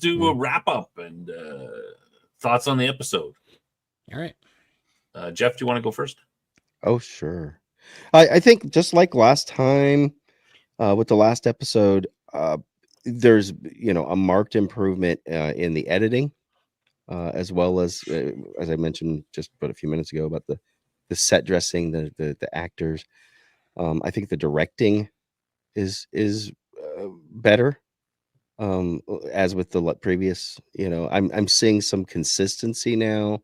do a wrap up and thoughts on the episode. All right. Jeff, do you want to go first? Oh, sure. I think just like last time with the last episode, there's a marked improvement in the editing, as well as I mentioned just about a few minutes ago about the set dressing, the actors. I think the directing is better. As with the previous, I'm seeing some consistency now.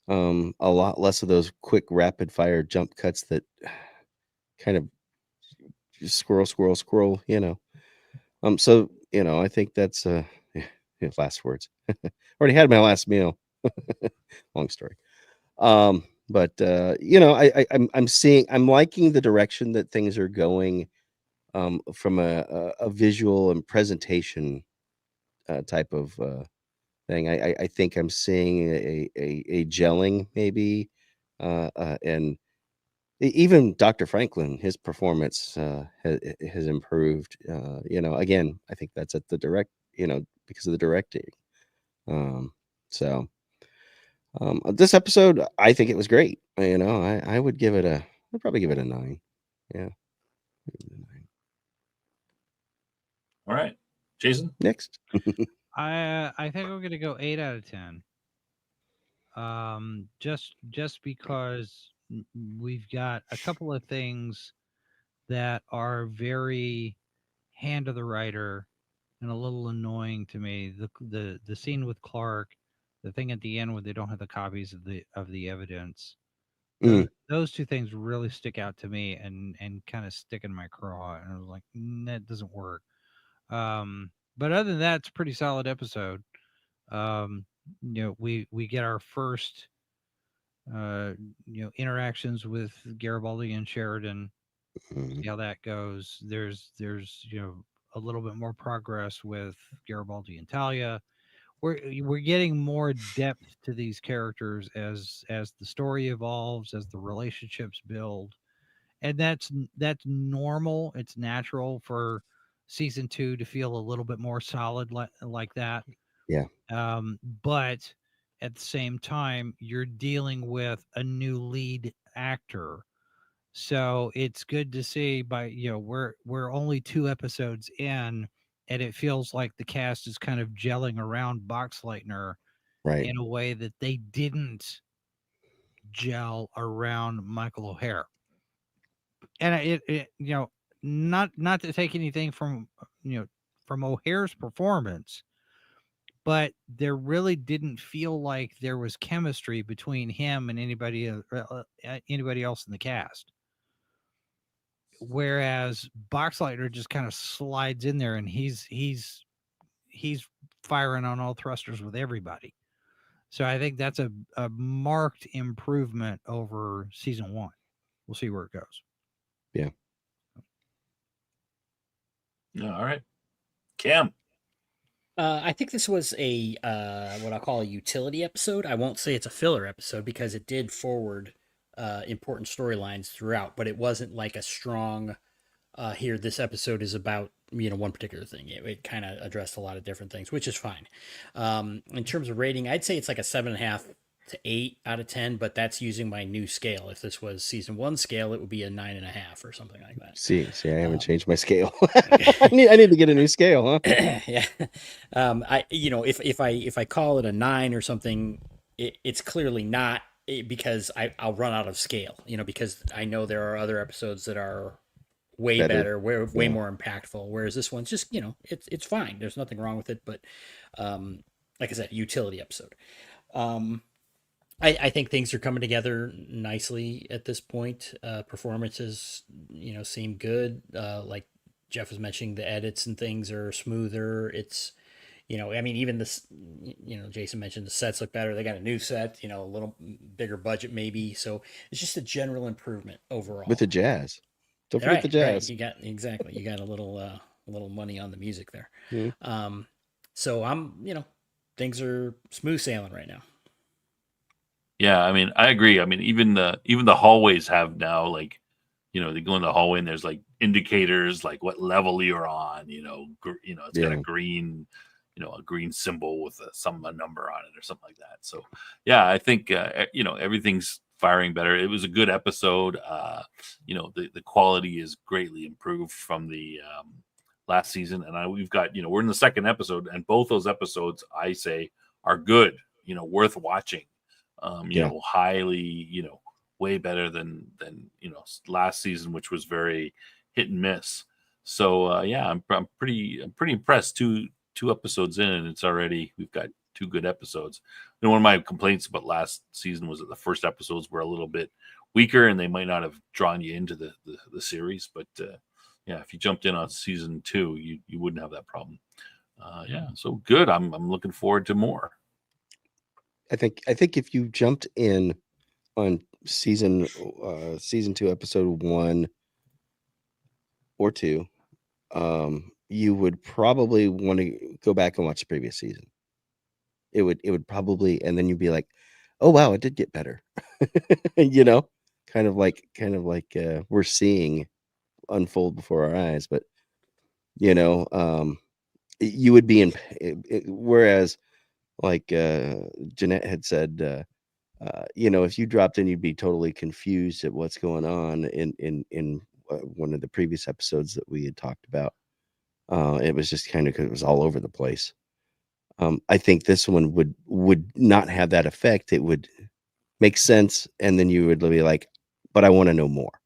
A lot less of those quick rapid fire jump cuts that kind of just squirrel. So I think that's last words. Already had my last meal. Long story. But I'm liking the direction that things are going, from a visual and presentation type of thing. I think I'm seeing a gelling maybe, and even Dr. Franklin, his performance has improved. Again, I think that's at the because of the directing. So this episode, I think it was great. I would give it I'd probably give it a 9. Yeah. All right, Jason. Next. I think I'm gonna go 8 out of 10. Just because we've got a couple of things that are very hand of the writer and a little annoying to me. The scene with Clark, the thing at the end where they don't have the copies of the evidence. Those two things really stick out to me and kind of stick in my craw. And I was like, that doesn't work. But other than that, it's a pretty solid episode. We get our first interactions with Garibaldi and Sheridan. See how that goes. There's a little bit more progress with Garibaldi and Talia. We're getting more depth to these characters as the story evolves, as the relationships build, and that's normal. It's natural for season 2 to feel a little bit more solid like that. Yeah. But at the same time, you're dealing with a new lead actor. So it's good to see we're only 2 episodes in, and it feels like the cast is kind of gelling around Boxleitner Right. in a way that they didn't gel around Michael O'Hare. And it not to take anything from O'Hare's performance, but there really didn't feel like there was chemistry between him and anybody else in the cast. Whereas Boxleitner just kind of slides in there and he's firing on all thrusters with everybody. So I think that's a marked improvement over season 1. We'll see where it goes. Yeah. All right. Cam. I think this was a what I call a utility episode. I won't say it's a filler episode because it did forward important storylines throughout, but it wasn't like a strong here this episode is about one particular thing. It kind of addressed a lot of different things, which is fine. In terms of rating, I'd say it's like a 7.5 to 8 out of 10, but that's using my new scale. If this was season 1 scale, it would be a 9.5 or something like that. See, I haven't changed my scale. I need to get a new scale, huh? Yeah. If I call it a 9 or something, it's clearly not, because I'll run out of scale, because I know there are other episodes that are way better, way more impactful. Whereas this one's just, it's fine. There's nothing wrong with it. But like I said, utility episode. I think things are coming together nicely at this point. Performances, seem good. Like Jeff was mentioning, the edits and things are smoother. It's, even this, Jason mentioned the sets look better. They got a new set, a little bigger budget maybe. So it's just a general improvement overall. With the jazz. Don't forget the jazz. Right. You got a little money on the music there. Mm-hmm. So I'm, things are smooth sailing right now. Yeah, I mean, I agree. I mean, even the hallways have now, like, they go in the hallway and there's like indicators, like what level you're on. It's got a green, a green symbol with a number on it or something like that. So yeah, I think everything's firing better. It was a good episode. The quality is greatly improved from the last season, and we've got we're in the second episode, and both those episodes I say are good. Worth watching. Highly, way better than last season, which was very hit and miss. So I'm pretty impressed. Two episodes in, and we've got two good episodes. And one of my complaints about last season was that the first episodes were a little bit weaker, and they might not have drawn you into the series. But if you jumped in on season 2, you wouldn't have that problem. So good. I'm looking forward to more. I think if you jumped in on season 2, episode 1 or 2, you would probably want to go back and watch the previous season. It would probably, and then you'd be like, oh wow, it did get better. kind of like we're seeing unfold before our eyes. But you would be in, whereas like Jeanette had said, if you dropped in, you'd be totally confused at what's going on in one of the previous episodes that we had talked about. It was just kind of, because it was all over the place. I think this one would not have that effect. It would make sense, and then you would be like, but I want to know more.